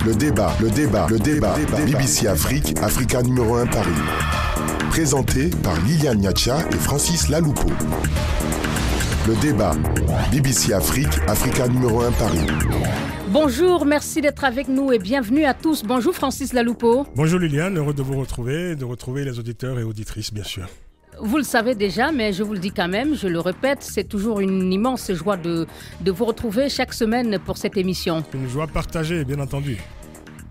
Le débat. BBC Afrique, Africa numéro 1 Paris. Présenté par Liliane Niacha et Francis Laloupo. Le débat. BBC Afrique, Africa numéro 1 Paris. Bonjour, merci d'être avec nous et bienvenue à tous. Bonjour Francis Laloupo. Bonjour Liliane, heureux de vous retrouver, de retrouver les auditeurs et auditrices bien sûr. Vous le savez déjà, mais je vous le dis quand même, je le répète, c'est toujours une immense joie de vous retrouver chaque semaine pour cette émission. Une joie partagée, bien entendu.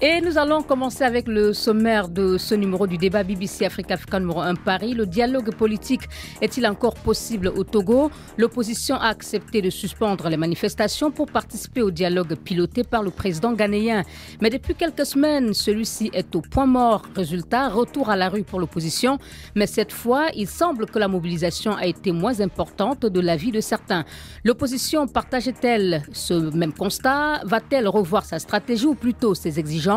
Et nous allons commencer avec le sommaire de ce numéro du débat BBC Africa numéro 1 Paris. Le dialogue politique est-il encore possible au Togo? L'opposition a accepté de suspendre les manifestations pour participer au dialogue piloté par le président ghanéen. Mais depuis quelques semaines, celui-ci est au point mort. Résultat, retour à la rue pour l'opposition. Mais cette fois, il semble que la mobilisation a été moins importante de l'avis de certains. L'opposition partageait-elle ce même constat? Va-t-elle revoir sa stratégie ou plutôt ses exigences?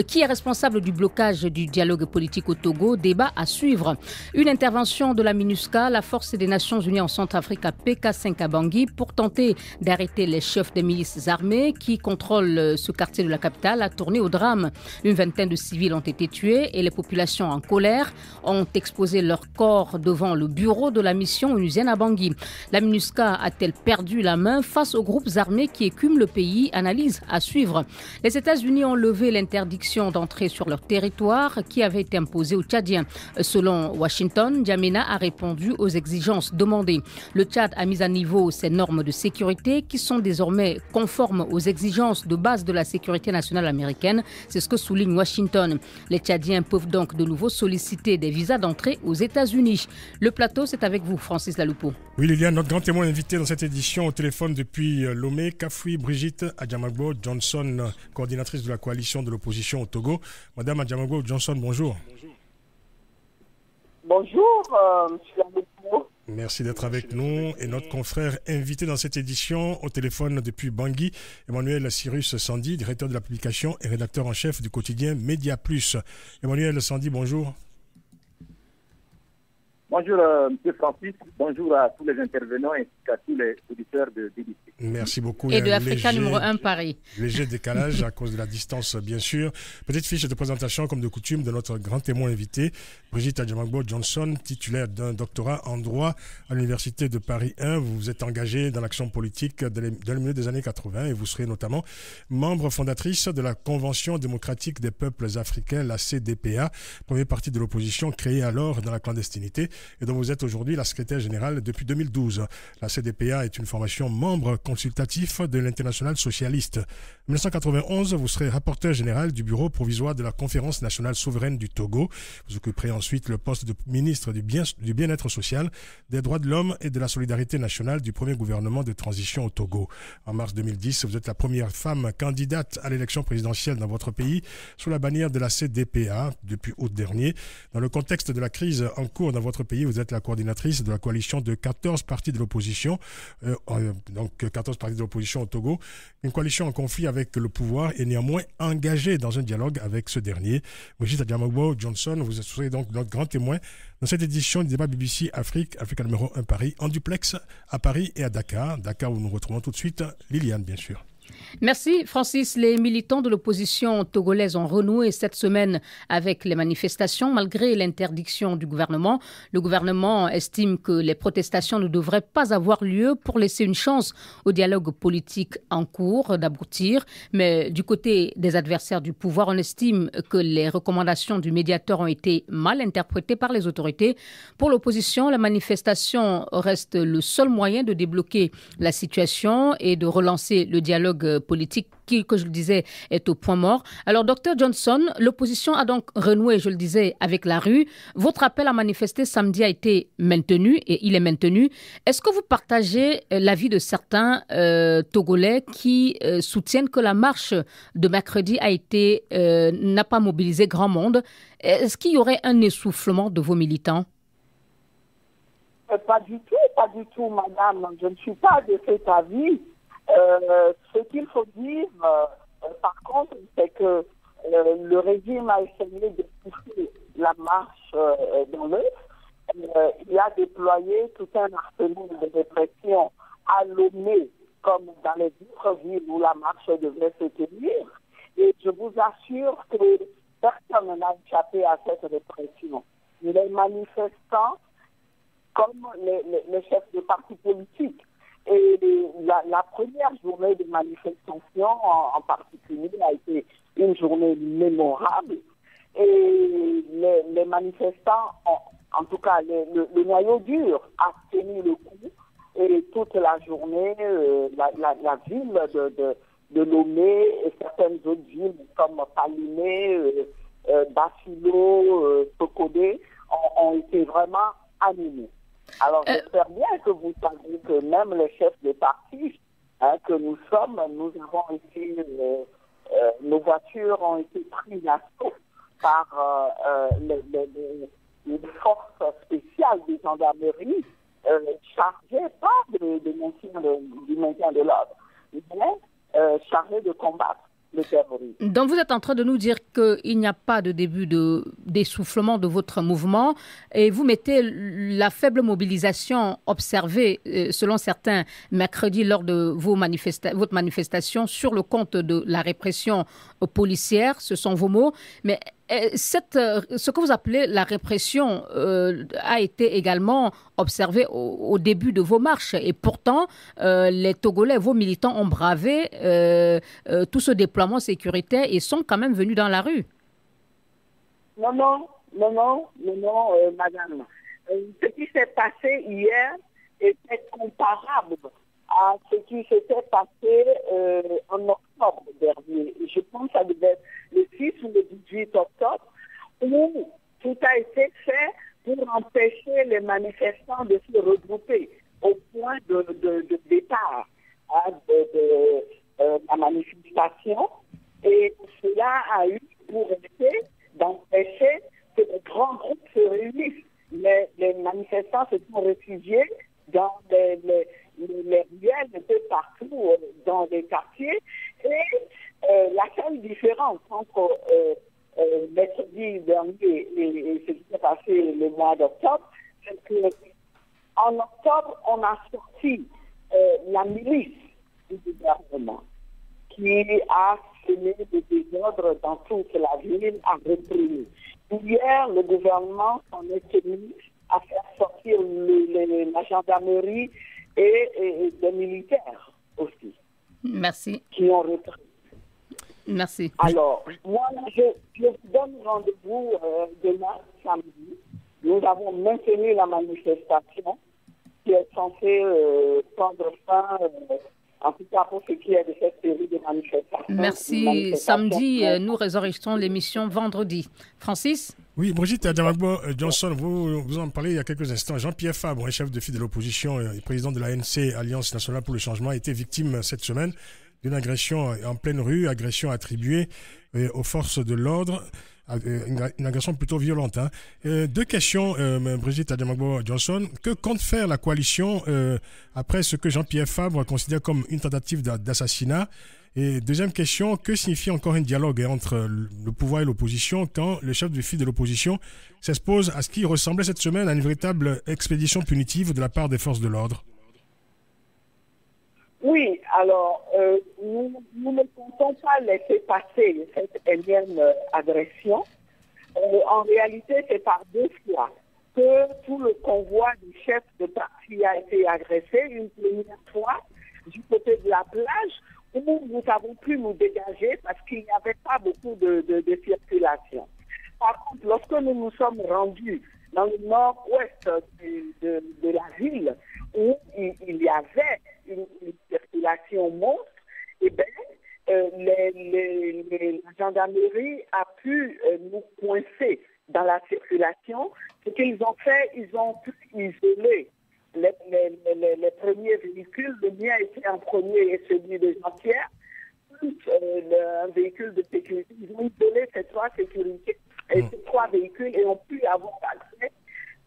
Qui est responsable du blocage du dialogue politique au Togo? Débat à suivre. Une intervention de la MINUSCA, la force des Nations Unies en Centrafrique à PK5 à Bangui, pour tenter d'arrêter les chefs des milices armées qui contrôlent ce quartier de la capitale, a tourné au drame. Une vingtaine de civils ont été tués et les populations en colère ont exposé leurs corps devant le bureau de la mission onusienne à Bangui. La MINUSCA a-t-elle perdu la main face aux groupes armés qui écument le pays? Analyse à suivre. Les États-Unis ont levé l'interdiction d'entrer sur leur territoire qui avait été imposée aux Tchadiens. Selon Washington, N'Djamena a répondu aux exigences demandées. Le Tchad a mis à niveau ses normes de sécurité qui sont désormais conformes aux exigences de base de la sécurité nationale américaine. C'est ce que souligne Washington. Les Tchadiens peuvent donc de nouveau solliciter des visas d'entrée aux États-Unis. Le plateau, c'est avec vous, Francis Laloupo. Oui, Liliane, notre grand témoin invité dans cette édition au téléphone depuis Lomé, Kafui Brigitte Adjamagbo Johnson, coordinatrice de la coalition de l'opposition au Togo. Madame Adjamagbo Johnson, bonjour. Bonjour, monsieur Laloupo. Merci d'être avec nous. Et notre confrère invité dans cette édition au téléphone depuis Bangui, Emmanuel Cyrus Sandy, directeur de la publication et rédacteur en chef du quotidien Média Plus. Emmanuel Sandy, bonjour. Bonjour, M. Francis. Bonjour à tous les intervenants et à tous les auditeurs de BBC. Merci beaucoup. Et de Africa numéro 1 Paris. Léger décalage à cause de la distance, bien sûr. Petite fiche de présentation, comme de coutume, de notre grand témoin invité, Brigitte Adjamagbo Johnson, titulaire d'un doctorat en droit à l'Université de Paris 1. Vous vous êtes engagée dans l'action politique dès le milieu des années 80 et vous serez notamment membre fondatrice de la Convention démocratique des peuples africains, la CDPA, première partie de l'opposition créée alors dans la clandestinité, et dont vous êtes aujourd'hui la secrétaire générale depuis 2012. La CDPA est une formation membre consultatif de l'Internationale socialiste. En 1991, vous serez rapporteur général du bureau provisoire de la Conférence nationale souveraine du Togo. Vous occuperez ensuite le poste de ministre du bien-être social, des droits de l'homme et de la solidarité nationale du premier gouvernement de transition au Togo. En mars 2010, vous êtes la première femme candidate à l'élection présidentielle dans votre pays sous la bannière de la CDPA depuis août dernier. Dans le contexte de la crise en cours dans votre pays, vous êtes la coordinatrice de la coalition de 14 partis de l'opposition, donc 14 partis de l'opposition au Togo, une coalition en conflit avec le pouvoir et néanmoins engagée dans un dialogue avec ce dernier. Brigitte Adjamagbo Johnson, vous serez donc notre grand témoin dans cette édition du débat BBC Africa numéro 1 Paris, en duplex à Paris et à Dakar. Dakar où nous retrouvons tout de suite Liliane, bien sûr. Merci Francis. Les militants de l'opposition togolaise ont renoué cette semaine avec les manifestations malgré l'interdiction du gouvernement. Le gouvernement estime que les protestations ne devraient pas avoir lieu pour laisser une chance au dialogue politique en cours d'aboutir. Mais du côté des adversaires du pouvoir, on estime que les recommandations du médiateur ont été mal interprétées par les autorités. Pour l'opposition, la manifestation reste le seul moyen de débloquer la situation et de relancer le dialogue politique qui, que je le disais, est au point mort. Alors, Dr Johnson, l'opposition a donc renoué, je le disais, avec la rue. Votre appel à manifester samedi a été maintenu et il est maintenu. Est-ce que vous partagez l'avis de certains Togolais qui soutiennent que la marche de mercredi n'a pas mobilisé grand monde? Est-ce qu'il y aurait un essoufflement de vos militants? Pas du tout, madame. Je ne suis pas de cet avis. Ce qu'il faut dire, par contre, c'est que le régime a essayé de pousser la marche dans l'œuf. Il a déployé tout un arsenal de répression à Lomé, comme dans les autres villes où la marche devrait se tenir. Et je vous assure que personne n'a échappé à cette répression. Les manifestants, comme les chefs de partis politiques. Et la première journée de manifestation en particulier a été une journée mémorable. Et les manifestants, en tout cas le noyau dur, a tenu le coup. Et toute la journée, la ville de Lomé et certaines autres villes comme Palimé, Bafilo, Tokodé ont été vraiment animées. Alors j'espère bien que vous savez que même les chefs de parti que nous sommes, nous avons été, nos voitures ont été prises d'assaut par les forces spéciales des gendarmeries chargées pas du maintien de l'ordre, mais chargées de combattre le terrorisme. Donc vous êtes en train de nous dire qu'il n'y a pas de début d'essoufflement de votre mouvement et vous mettez la faible mobilisation observée, selon certains, mercredi lors de votre manifestation sur le compte de la répression policière, ce sont vos mots, mais ce que vous appelez la répression a été également observé au début de vos marches. Et pourtant, les Togolais, vos militants, ont bravé tout ce déploiement sécuritaire et sont quand même venus dans la rue. Non, madame. Ce qui s'est passé hier était comparable à ce qui s'était passé en octobre dernier. Je pense que ça devait être le 6 ou le 18 octobre, où tout a été fait pour empêcher les manifestants de se regrouper au point de départ de la manifestation. Et cela a eu pour effet d'empêcher que de grands groupes se réunissent. Les manifestants se sont réfugiés dans les ruelles un peu partout dans les quartiers. Et la seule différence entre mercredi dernier et ce qui s'est passé le mois d'octobre, c'est qu'en octobre, on a sorti la milice du gouvernement qui a semé des désordres dans toute la ville, a repris. Hier, le gouvernement s'en est tenu à faire sortir la gendarmerie et des militaires aussi. Merci. Qui ont repris. Merci. Alors, moi, je vous donne rendez-vous demain, samedi. Nous avons maintenu la manifestation qui est censée prendre fin, en tout cas pour ce qui est de cette série de manifestations. Merci. Samedi, nous réenregistrons l'émission vendredi. Francis? Oui, Brigitte Adjamagbo Johnson, vous en parlez il y a quelques instants. Jean-Pierre Fabre, chef de file de l'opposition et président de l'ANC, Alliance nationale pour le changement, a été victime cette semaine d'une agression en pleine rue, agression attribuée aux forces de l'ordre, une agression plutôt violente. Hein. Deux questions, Brigitte Adjamagbo Johnson. Que compte faire la coalition après ce que Jean-Pierre Fabre considère comme une tentative d'assassinat? Et deuxième question, que signifie encore un dialogue entre le pouvoir et l'opposition quand le chef de file de l'opposition s'expose à ce qui ressemblait cette semaine à une véritable expédition punitive de la part des forces de l'ordre? Oui, alors, nous ne comptons pas laisser passer cette énième agression. En réalité, c'est par deux fois que tout le convoi du chef de parti a été agressé. Une première fois du côté de la plage, où nous avons pu nous dégager parce qu'il n'y avait pas beaucoup de circulation. Par contre, lorsque nous nous sommes rendus dans le nord-ouest de la ville, où il y avait une circulation monstre, eh bien, la gendarmerie a pu nous coincer dans la circulation. Ce qu'ils ont fait, ils ont pu isoler les premiers véhicules. Le mien était en premier et celui de Jean-Pierre, plus un véhicule de sécurité. Ils ont isolé ces trois véhicules et ont pu avoir accès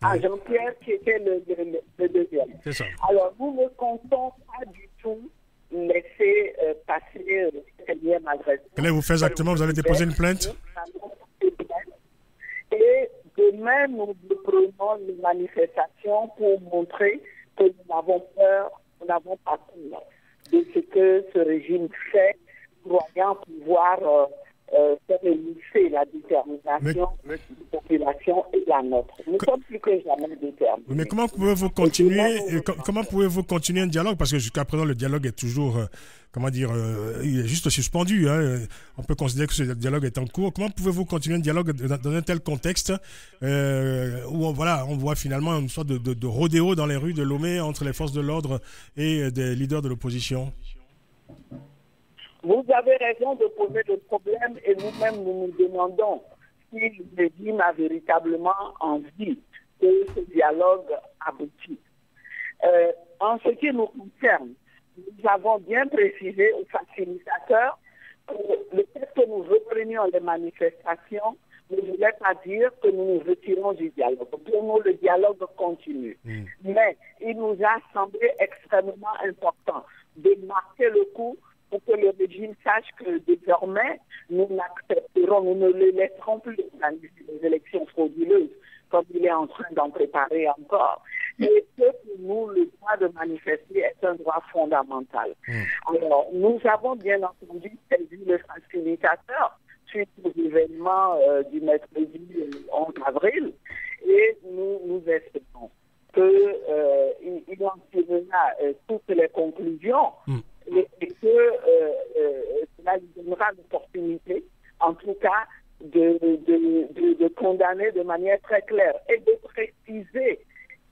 à Jean-Pierre qui était le deuxième. C'est ça. Alors, nous ne comptons pas du tout laisser passer cette énième agression. Qu'allez-vous faire exactement? Vous allez déposer une plainte? Et demain, nous prenons une manifestation pour montrer que nous n'avons peur, nous n'avons pas peur de ce que ce régime fait, croyant pouvoir faire émousser la détermination de la population et la nôtre. Nous sommes plus que jamais déterminés. Mais comment pouvez-vous continuer un dialogue? Parce que jusqu'à présent, le dialogue est toujours, il est juste suspendu. Hein. On peut considérer que ce dialogue est en cours. Comment pouvez-vous continuer un dialogue dans un tel contexte où on voit finalement une sorte de rodéo dans les rues de Lomé entre les forces de l'ordre et des leaders de l'opposition? Vous avez raison de poser le problème et nous-mêmes nous demandons si le régime a véritablement envie que ce dialogue aboutisse. En ce qui nous concerne, nous avons bien précisé aux facilitateurs que le fait que nous reprenions les manifestations ne voulait pas dire que nous nous retirons du dialogue. Pour nous, le dialogue continue. Mais il nous a semblé extrêmement important de marquer le coup pour que le régime sache que désormais, nous ne le laisserons plus organiser des élections frauduleuses comme il est en train d'en préparer encore. Et que pour nous, le droit de manifester est un droit fondamental. Alors, nous avons bien entendu saisi le facilitateur suite aux événements du mercredi 11 avril et nous espérons qu'il en tirera toutes les conclusions et que cela lui donnera l'opportunité, en tout cas, de condamner de manière très claire et de préciser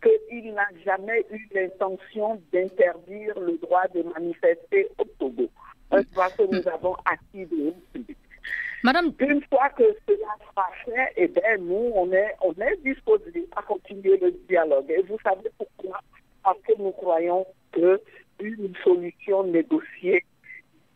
qu'il n'a jamais eu l'intention d'interdire le droit de manifester au Togo, un droit que nous avons acquis de nous publics. Madame... Une fois que cela sera fait, nous, on est disposés à continuer le dialogue. Et vous savez pourquoi? Parce que nous croyons qu'une solution négociée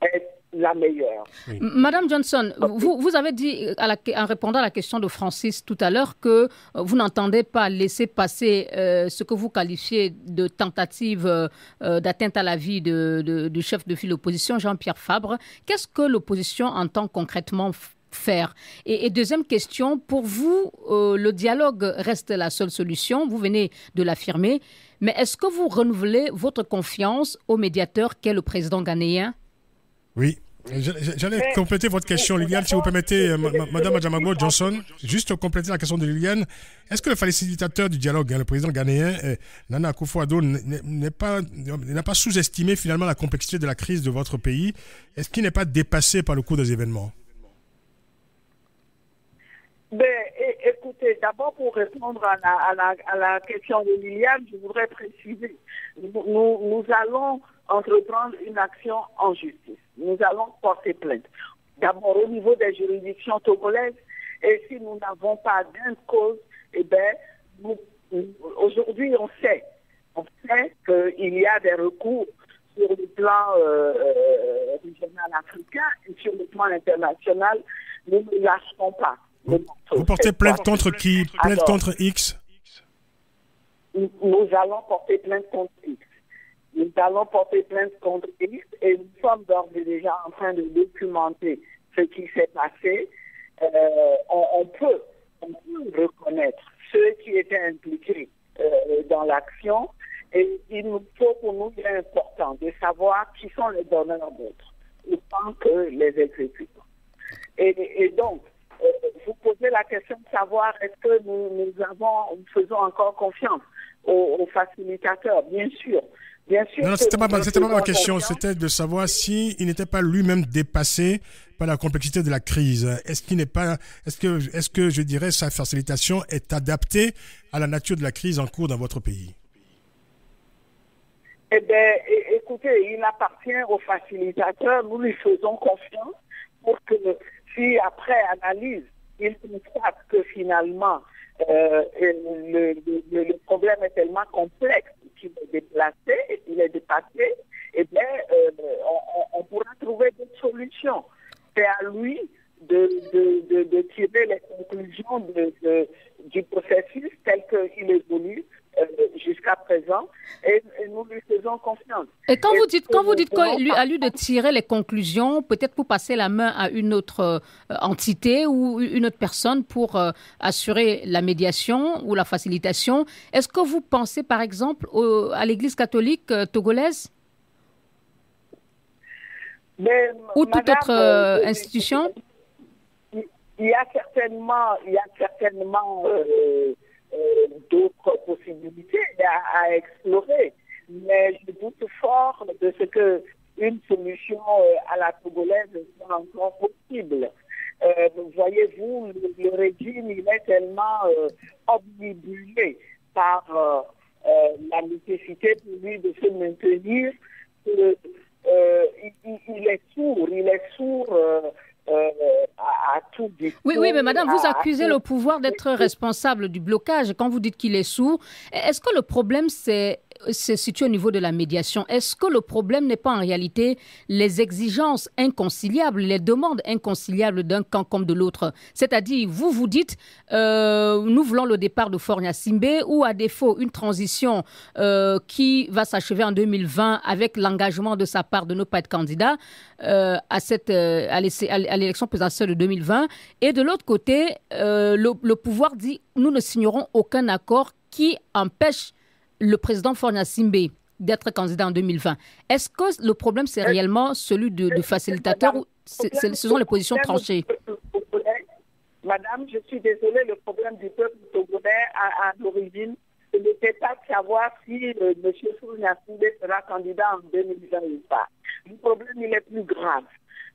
est la meilleure. Oui. Madame Johnson, vous avez dit, en répondant à la question de Francis tout à l'heure, que vous n'entendez pas laisser passer ce que vous qualifiez de tentative d'atteinte à la vie du chef de file d'opposition, Jean-Pierre Fabre. Qu'est-ce que l'opposition entend concrètement faire? Et deuxième question, pour vous, le dialogue reste la seule solution, vous venez de l'affirmer, mais est-ce que vous renouvelez votre confiance au médiateur qu'est le président ghanéen? Oui, j'allais compléter votre question, Liliane, si vous permettez, Madame Adjamagbo Johnson, juste compléter la question de Liliane. Est-ce que le facilitateur du dialogue, le président ghanéen, Nana Akufo-Addo, n'a pas sous-estimé finalement la complexité de la crise de votre pays? Est-ce qu'il n'est pas dépassé par le cours des événements? Écoutez, d'abord pour répondre à la question de Liliane, je voudrais préciser, nous allons entreprendre une action en justice. Nous allons porter plainte. D'abord au niveau des juridictions togolaises, et si nous n'avons pas gain de cause, aujourd'hui on sait qu'il y a des recours sur le plan régional africain et sur le plan international. Nous ne lâcherons pas. Vous portez plainte contre qui? Plainte contre X? Nous allons porter plainte contre X. Nous allons porter plainte contre X et nous sommes d'ores et déjà en train de documenter ce qui s'est passé. On peut reconnaître ceux qui étaient impliqués dans l'action et il nous faut, pour nous, il est important de savoir qui sont les donneurs d'autres, autant que les exécutants. Et donc, vous posez la question de savoir est-ce que nous faisons encore confiance aux facilitateurs, bien sûr. Bien sûr. Non, c'était pas ma question. C'était de savoir s'il n'était pas lui-même dépassé par la complexité de la crise. Est-ce que je dirais sa facilitation est adaptée à la nature de la crise en cours dans votre pays? Eh bien, écoutez, il appartient aux facilitateurs. Nous lui faisons confiance pour que si après analyse, il constate que finalement le problème est tellement complexe qu'il est déplacé et qu'il est dépassé, eh bien, on pourra trouver d'autres solutions. C'est à lui de tirer les conclusions du processus tel qu'il évolue jusqu'à présent et nous lui faisons confiance. Et quand vous dites qu'à lui de tirer les conclusions, peut-être pour passer la main à une autre entité ou une autre personne pour assurer la médiation ou la facilitation, est-ce que vous pensez par exemple à l'Église catholique togolaise ou toute autre institution? Il y a certainement d'autres possibilités à explorer, mais je doute fort de ce que une solution à la togolaise soit encore possible. Voyez-vous, le régime, il est tellement obnubilé par la nécessité pour lui de se maintenir qu'il est sourd à tout discours. Oui, mais madame, vous accusez le pouvoir d'être responsable du blocage. Quand vous dites qu'il est sourd, est-ce que le problème se situe au niveau de la médiation? Est-ce que le problème n'est pas en réalité les exigences inconciliables, les demandes inconciliables d'un camp comme de l'autre? C'est-à-dire, vous dites, nous voulons le départ de Faure Gnassingbé ou à défaut une transition qui va s'achever en 2020 avec l'engagement de sa part de ne pas être candidat à l'élection présidentielle de 2020. Et de l'autre côté, le pouvoir dit, nous ne signerons aucun accord qui empêche le président Faure Gnassingbé d'être candidat en 2020. Est-ce que le problème, c'est réellement celui de facilitateur ou ce sont les positions tranchées? Madame, je suis désolée, le problème du peuple togolais à l'origine, ce n'était pas de savoir si M. Faure Gnassingbé sera candidat en 2020 ou pas. Le problème, il est plus grave.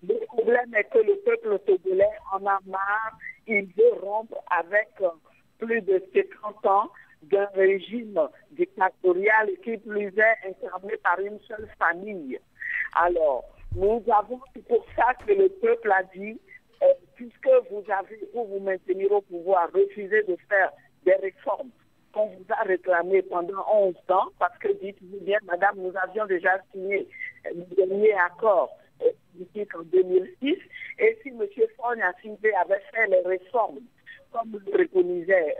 Le problème est que le peuple togolais en a marre, il veut rompre avec plus de 50 ans d'un régime dictatorial qui plus est incarné par une seule famille. Alors, c'est pour ça que le peuple a dit, puisque vous vous maintenir au pouvoir, refusez de faire des réformes qu'on vous a réclamées pendant 11 ans, parce que dites-vous bien, madame, nous avions déjà signé le dernier accord en 2006, et si M. Faure Gnassingbé avait fait les réformes comme le préconisait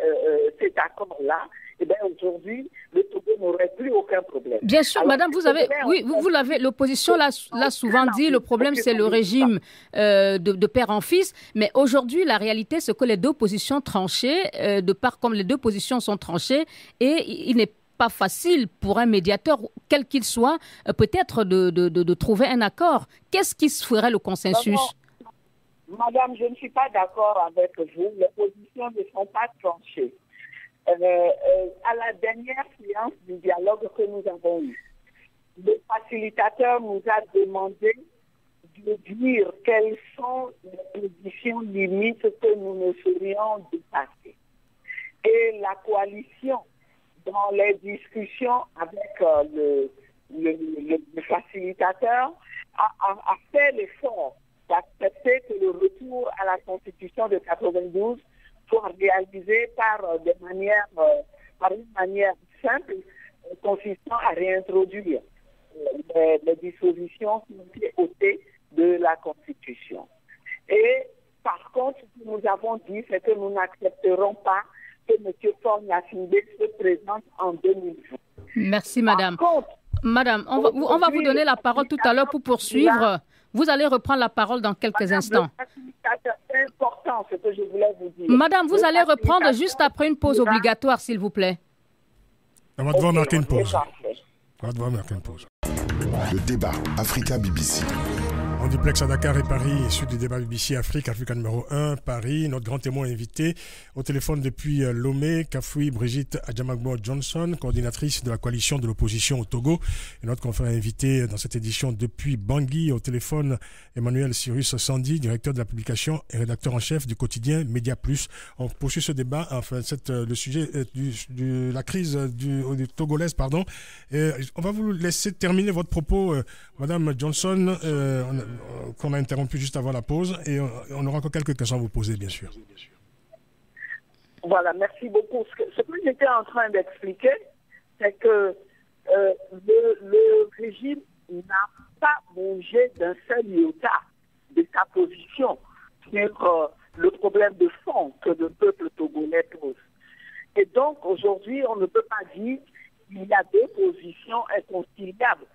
cet accord-là, eh bien aujourd'hui, le Togo n'aurait plus aucun problème. Bien sûr, alors, madame, vous l'avez, l'opposition l'a souvent dit, le problème c'est le régime de père en fils, mais aujourd'hui, la réalité c'est que les deux positions tranchées, comme les deux positions sont tranchées, et il n'est pas facile pour un médiateur, quel qu'il soit, peut-être de trouver un accord. Qu'est-ce qui se ferait le consensus? Madame, je ne suis pas d'accord avec vous. Les positions ne sont pas tranchées. À la dernière séance du dialogue que nous avons eu, le facilitateur nous a demandé de dire quelles sont les positions limites que nous ne saurions dépasser. Et la coalition, dans les discussions avec le facilitateur, a fait l'effort d'accepter que le retour à la Constitution de 92 soit réalisé par une manière simple, consistant à réintroduire les dispositions qui ont été ôtées de la Constitution. Et par contre, ce que nous avons dit, c'est que nous n'accepterons pas que M. Faure Gnassingbé se présente en 2020. Merci, madame. Madame, on va vous donner la parole tout à l'heure pour poursuivre. Vous allez reprendre la parole dans quelques instants. C'est important ce que je voulais vous dire. Madame, vous allez reprendre juste après une pause obligatoire, s'il vous plaît. On va devoir marquer une pause. Le débat Africa-BBC. En duplex à Dakar et Paris, suite du débat BBC Africa numéro 1, Paris. Notre grand témoin invité au téléphone depuis Lomé, Kafouy Brigitte Adjamagbo-Johnson, coordinatrice de la coalition de l'opposition au Togo. Et notre confrère invité dans cette édition depuis Bangui au téléphone, Emmanuel Cyrus Sandi, directeur de la publication et rédacteur en chef du quotidien Média Plus. On poursuit ce débat, enfin le sujet de la crise du togolaise, pardon. Et on va vous laisser terminer votre propos, Madame Johnson, qu'on a interrompu juste avant la pause, et on aura encore quelques questions à vous poser, bien sûr. Voilà, merci beaucoup. Ce que j'étais en train d'expliquer, c'est que le régime n'a pas bougé d'un seul iota de sa position sur le problème de fond que le peuple togolais pose. Et donc, aujourd'hui, on ne peut pas dire qu'il y a deux positions inconciliables.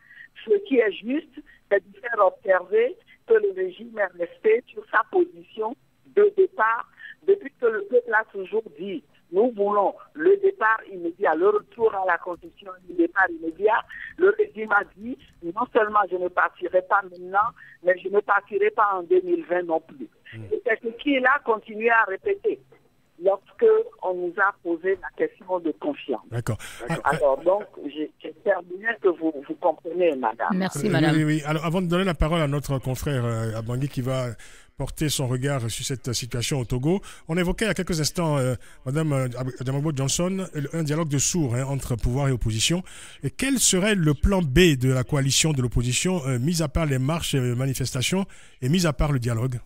Ce qui est juste, c'est de faire observer que le régime est resté sur sa position de départ depuis que le peuple a toujours dit nous voulons le départ immédiat, le retour à la Constitution, le départ immédiat. Le régime a dit non seulement je ne partirai pas maintenant, mais je ne partirai pas en 2020 non plus. Et c'est ce qu'il a continué à répéter lorsque on nous a posé la question de confiance. D'accord. Alors donc, j'espère bien que vous comprenez, madame. Merci, madame. Oui. Alors, avant de donner la parole à notre confrère Abangui qui va porter son regard sur cette situation au Togo, on évoquait il y a quelques instants, madame Adjamangbo Johnson, un dialogue de sourds entre pouvoir et opposition. Et quel serait le plan B de la coalition de l'opposition, mis à part les marches et les manifestations et mis à part le dialogue?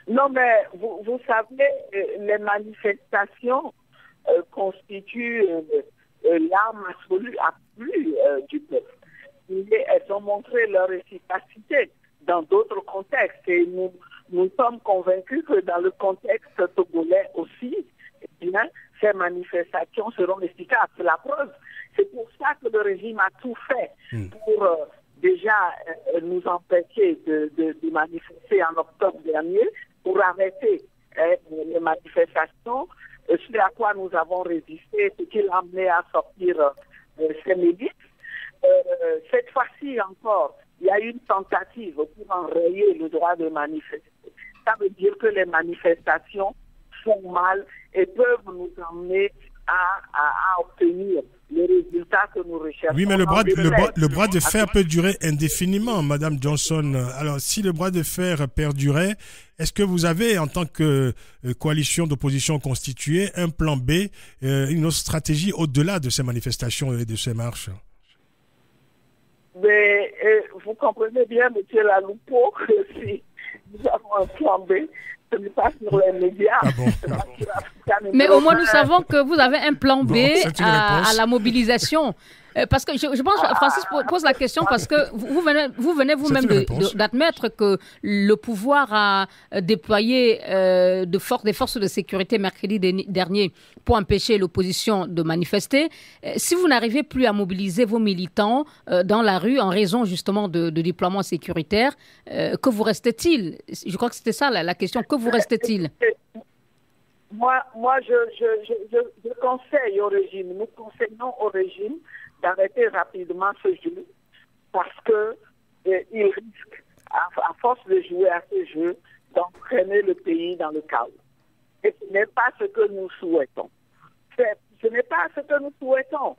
Non, mais vous savez, les manifestations constituent l'arme absolue du peuple. Elles ont montré leur efficacité dans d'autres contextes et nous sommes convaincus que dans le contexte togolais aussi, eh bien, ces manifestations seront efficaces. La preuve, c'est pour ça que le régime a tout fait pour déjà nous empêcher de manifester en octobre dernier, pour arrêter les manifestations, ce à quoi nous avons résisté, ce qui l'a amené à sortir ces milices. Cette fois-ci encore, il y a une tentative pour enrayer le droit de manifester. Ça veut dire que les manifestations font mal et peuvent nous emmener à obtenir les résultats que nous recherchons. Oui, mais le bras de fer peut durer indéfiniment, Madame Johnson. Alors, si le bras de fer perdurait, est-ce que vous avez, en tant que coalition d'opposition constituée, un plan B, une autre stratégie au-delà de ces manifestations et de ces marches? Mais vous comprenez bien, M. Laloupo, que si nous avons un plan B, ce n'est pas sur les médias. Ah bon, mais au moins, nous savons que vous avez un plan B à la mobilisation. Parce que je pense, Francis pose la question parce que vous venez vous-même d'admettre que le pouvoir a déployé des forces de sécurité mercredi dernier pour empêcher l'opposition de manifester. Si vous n'arrivez plus à mobiliser vos militants dans la rue en raison justement de déploiement sécuritaire, que vous reste-t-il? Je crois que c'était ça la question. Que vous reste-t-il? Moi, je conseille au régime, nous conseillons au régime d'arrêter rapidement ce jeu parce que il risque, à force de jouer à ce jeu, d'entraîner le pays dans le chaos. Et ce n'est pas ce que nous souhaitons. Ce n'est pas ce que nous souhaitons.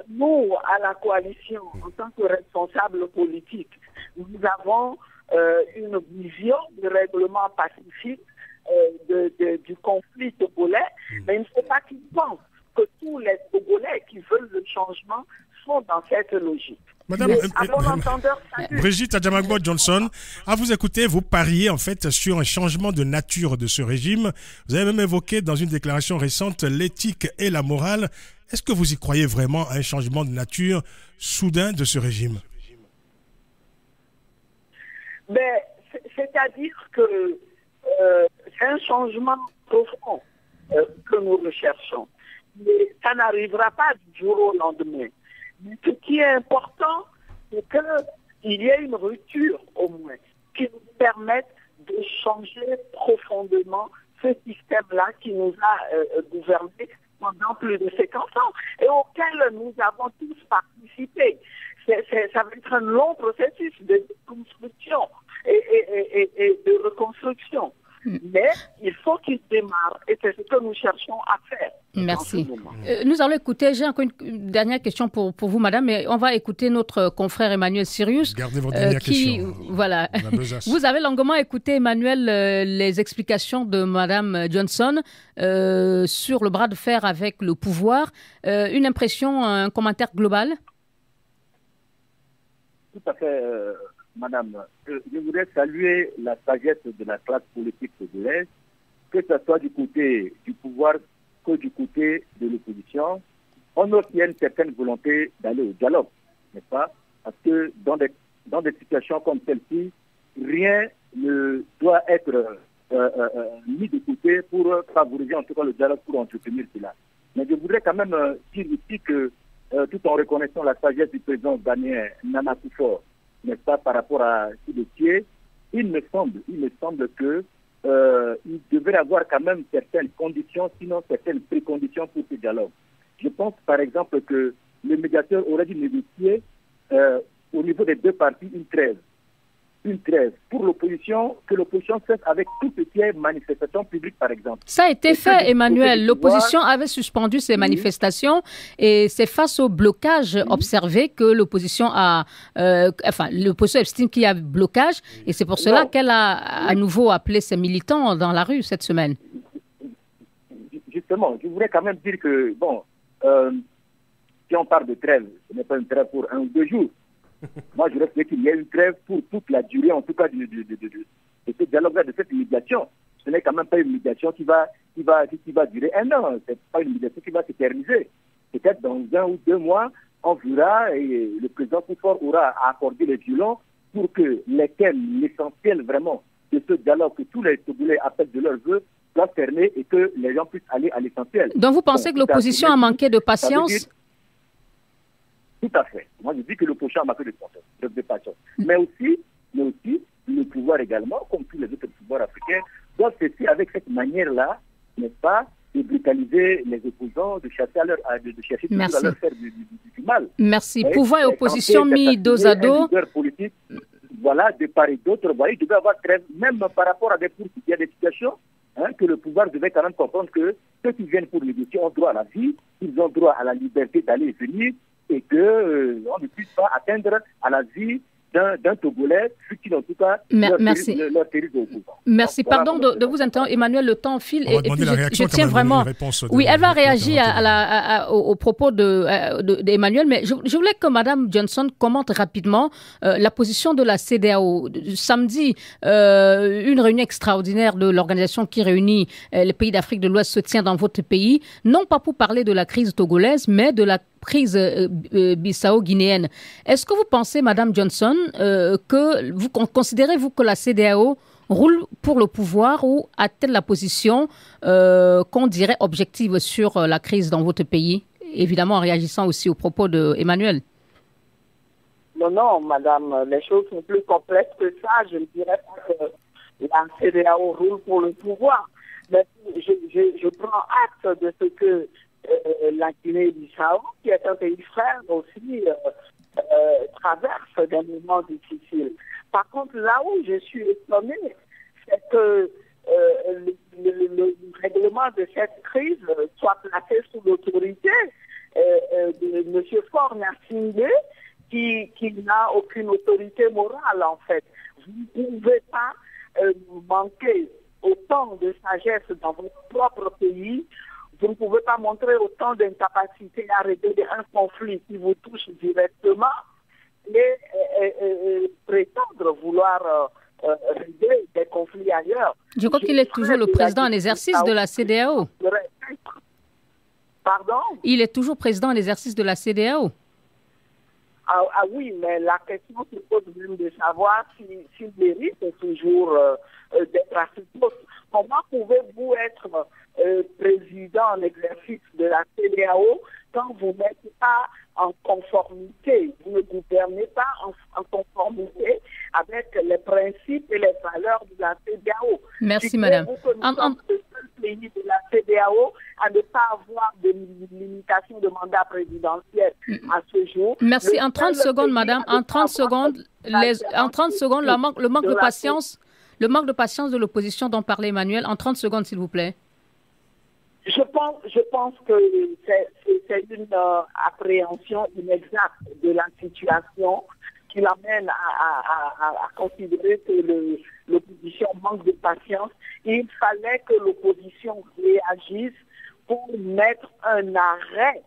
Nous, à la coalition, en tant que responsables politiques, nous avons une vision du règlement pacifique du conflit togolais, mais il ne faut pas qu'ils pensent que tous les Togolais qui veulent le changement sont dans cette logique. Madame Brigitte Adjamangbo Johnson, à vous écouter, vous pariez en fait sur un changement de nature de ce régime. Vous avez même évoqué dans une déclaration récente l'éthique et la morale. Est-ce que vous y croyez vraiment à un changement de nature soudain de ce régime? C'est-à-dire que c'est un changement profond que nous recherchons. Mais ça n'arrivera pas du jour au lendemain. Mais ce qui est important, c'est qu'il y ait une rupture au moins qui nous permette de changer profondément ce système-là qui nous a gouvernés pendant plus de 50 ans et auquel nous avons tous participé. Ça va être un long processus de construction et de reconstruction. Mais il faut qu'il démarre et c'est ce que nous cherchons à faire. Merci. Nous allons écouter, j'ai encore une dernière question pour vous, madame, mais on va écouter notre confrère Emmanuel Sirius. Gardez votre dernière question. Voilà. Vous avez longuement écouté, Emmanuel, les explications de madame Johnson sur le bras de fer avec le pouvoir. Une impression, un commentaire global? Tout à fait. Madame, je voudrais saluer la sagesse de la classe politique togolaise, que ce soit du côté du pouvoir que du côté de l'opposition. On note qu'il y a une certaine volonté d'aller au dialogue, n'est-ce pas? Parce que dans des situations comme celle-ci, rien ne doit être mis de côté pour favoriser en tout cas le dialogue, pour entretenir cela. Mais je voudrais quand même dire ici que, tout en reconnaissant la sagesse du président ghanéen Nana Akufo-Addo, n'est-ce pas, par rapport à ce dossier, il me semble que il devrait avoir quand même certaines conditions, sinon certaines préconditions pour ce dialogue. Je pense par exemple que le médiateur aurait dû négocier au niveau des deux parties une trêve. une trêve pour l'opposition, que l'opposition cesse avec tout ce qui est manifestation publique, par exemple. Ça a été fait, Emmanuel. L'opposition avait suspendu ces manifestations et c'est face au blocage observé que l'opposition l'opposition estime qu'il y a blocage et c'est pour cela qu'elle a à nouveau appelé ses militants dans la rue cette semaine. Justement, je voudrais quand même dire que, si on parle de trêve, ce n'est pas une trêve pour 1 ou 2 jours. Moi, je reste qu'il y a une trêve pour toute la durée, en tout cas, de ce dialogue-là, de cette médiation. Ce n'est quand même pas une médiation qui va durer 1 an. Ce n'est pas une médiation qui va s'éterniser. Peut-être dans 1 ou 2 mois, on verra et le président Koufor aura accordé les violons pour que les thèmes, l'essentiel vraiment de ce dialogue que tous les Togolais appellent de leur vœu, soit fermé et que les gens puissent aller à l'essentiel. Donc vous pensez que l'opposition a manqué de patience? Tout à fait. Moi, je dis que l'opposition a manqué de patience. Mais aussi, le pouvoir également, comme tous les autres pouvoirs africains, doit cesser avec cette manière-là, n'est-ce pas, de brutaliser les opposants, de chercher à leur faire du mal. Merci. Pouvoir et opposition mis dos à dos. Voilà, de part et d'autre, il devait avoir trêve, même par rapport à des situations, que le pouvoir devait quand même comprendre que ceux qui viennent pour négocier ont droit à la vie, ils ont droit à la liberté d'aller et venir, et qu'on ne puisse pas atteindre à la vie d'un Togolais, fut-il en tout cas leur terrible au pouvoir. Merci. Donc, voilà, pardon de vous interrompre, Emmanuel, le temps file. Et puis je tiens vraiment... Oui, elle va réagir aux propos d'Emmanuel, mais je voulais que Mme Johnson commente rapidement la position de la CEDEAO. Samedi, une réunion extraordinaire de l'organisation qui réunit les pays d'Afrique de l'Ouest se tient dans votre pays, non pas pour parler de la crise togolaise, mais de la crise bissau-guinéenne. Est-ce que vous pensez, Mme Johnson, considérez-vous que la CEDEAO roule pour le pouvoir ou a-t-elle la position qu'on dirait objective sur la crise dans votre pays, évidemment en réagissant aussi aux propos d'Emmanuel? Non, madame, les choses sont plus complexes que ça. Je ne dirais pas que la CEDEAO roule pour le pouvoir. Mais je prends acte de ce que la Guinée-Bissau, qui est un pays frère aussi, traverse des moments difficiles. Par contre, là où je suis étonnée, c'est que le règlement de cette crise soit placé sous l'autorité de M. Faure Gnassingbé, qui n'a aucune autorité morale, en fait. Vous ne pouvez pas manquer autant de sagesse dans votre propre pays. Vous ne pouvez pas montrer autant d'incapacité à régler un conflit qui vous touche directement et prétendre vouloir régler des conflits ailleurs. Je crois qu'il est toujours le président en exercice de la CEDEAO. Pardon? Il est toujours président en exercice de la CEDEAO. Ah oui, mais la question se pose même de savoir s'il mérite toujours d'être à ce poste. Comment pouvez-vous être président en exercice de la CEDEAO quand vous n'êtes pas en conformité, vous ne gouvernez pas en conformité avec les principes et les valeurs de la CEDEAO? Merci, madame. Nous sommes le seul pays de la CEDEAO à ne pas avoir de limitation de mandat présidentiel à ce jour. Merci. En 30 secondes, madame. En 30 secondes, le manque de patience. Le manque de patience de l'opposition dont parlait Emmanuel, en 30 secondes, s'il vous plaît. Je pense que c'est une appréhension inexacte de la situation qui l'amène à considérer que l'opposition manque de patience. Il fallait que l'opposition réagisse pour mettre un arrêt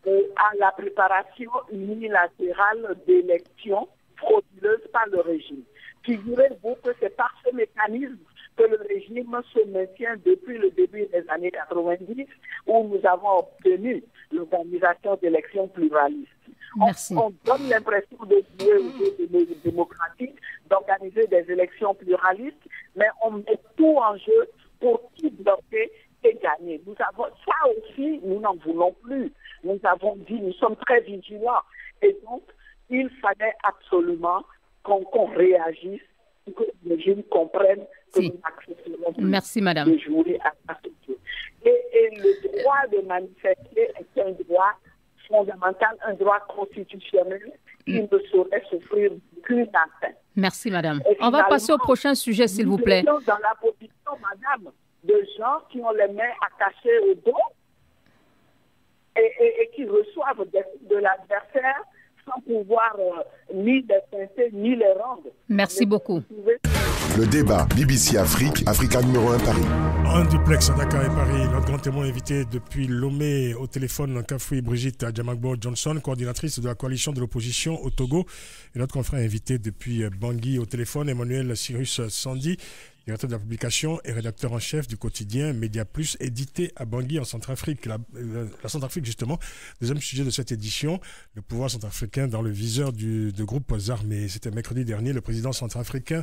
à la préparation unilatérale d'élections frauduleuses par le régime. Figurez-vous que c'est par ce mécanisme que le régime se maintient depuis le début des années 90, où nous avons obtenu l'organisation d'élections pluralistes. On donne l'impression de jouer au jeu démocratique, d'organiser des élections pluralistes, mais on met tout en jeu pour tout bloquer et gagner. Nous avons ça aussi, nous n'en voulons plus. Nous avons dit, nous sommes très vigilants. Et donc, il fallait absolument qu'on réagisse, que les jeunes comprennent que nous accepterons de jouer à ce jeu. Et le droit de manifester est un droit fondamental, un droit constitutionnel qui ne saurait souffrir qu'une atteinte. Merci, madame. Et On va passer au prochain sujet, s'il vous plaît. Nous sommes dans la position, madame, de gens qui ont les mains attachées au dos et qui reçoivent de l'adversaire sans pouvoir ni les pincer ni les rendre. Merci beaucoup. Le débat BBC Afrique, Africa numéro 1 Paris. En duplex à Dakar et Paris, notre grand témoin invité depuis Lomé au téléphone, Kafoué Brigitte Adjamagbo Johnson, coordinatrice de la coalition de l'opposition au Togo. Et notre confrère invité depuis Bangui au téléphone, Emmanuel Cyrus Sandy, directeur de la publication et rédacteur en chef du quotidien Média Plus, édité à Bangui en Centrafrique. La Centrafrique, justement, deuxième sujet de cette édition, le pouvoir centrafricain dans le viseur de groupes armés. C'était mercredi dernier, le président centrafricain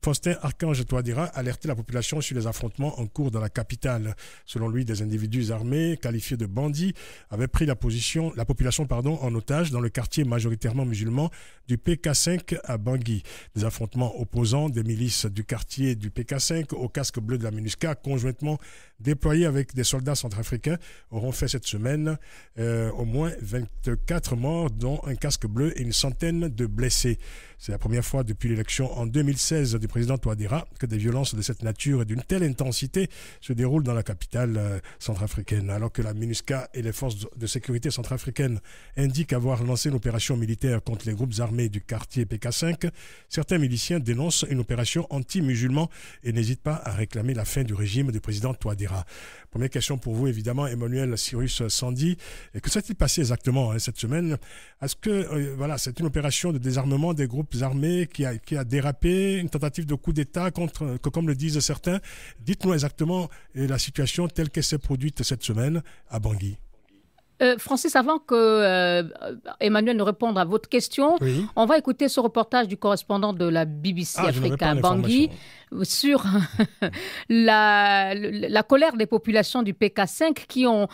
Faustin Archange Touadéra alertait la population sur les affrontements en cours dans la capitale. Selon lui, des individus armés qualifiés de bandits avaient pris la population en otage dans le quartier majoritairement musulman du PK5 à Bangui. Des affrontements opposant des milices du quartier du PK5 au casque bleu de la MINUSCA, conjointement déployés avec des soldats centrafricains, auront fait cette semaine au moins 24 morts, dont un casque bleu et une centaine de blessés. C'est la première fois depuis l'élection en 2016 du président Touadéra que des violences de cette nature et d'une telle intensité se déroulent dans la capitale centrafricaine. Alors que la MINUSCA et les forces de sécurité centrafricaines indiquent avoir lancé une opération militaire contre les groupes armés du quartier PK5, certains miliciens dénoncent une opération anti-musulman et n'hésitent pas à réclamer la fin du régime du président Touadéra. Première question pour vous, évidemment, Emmanuel Cyrus Sandy. Que s'est-il passé exactement cette semaine? Est-ce que c'est une opération de désarmement des groupes armés qui a dérapé, une tentative de coup d'État comme le disent certains? Dites-nous exactement la situation telle qu'elle s'est produite cette semaine à Bangui. Francis, avant que Emmanuel ne réponde à votre question, oui, on va écouter ce reportage du correspondant de la BBC Africa à Bangui sur la colère des populations du PK5 qui ont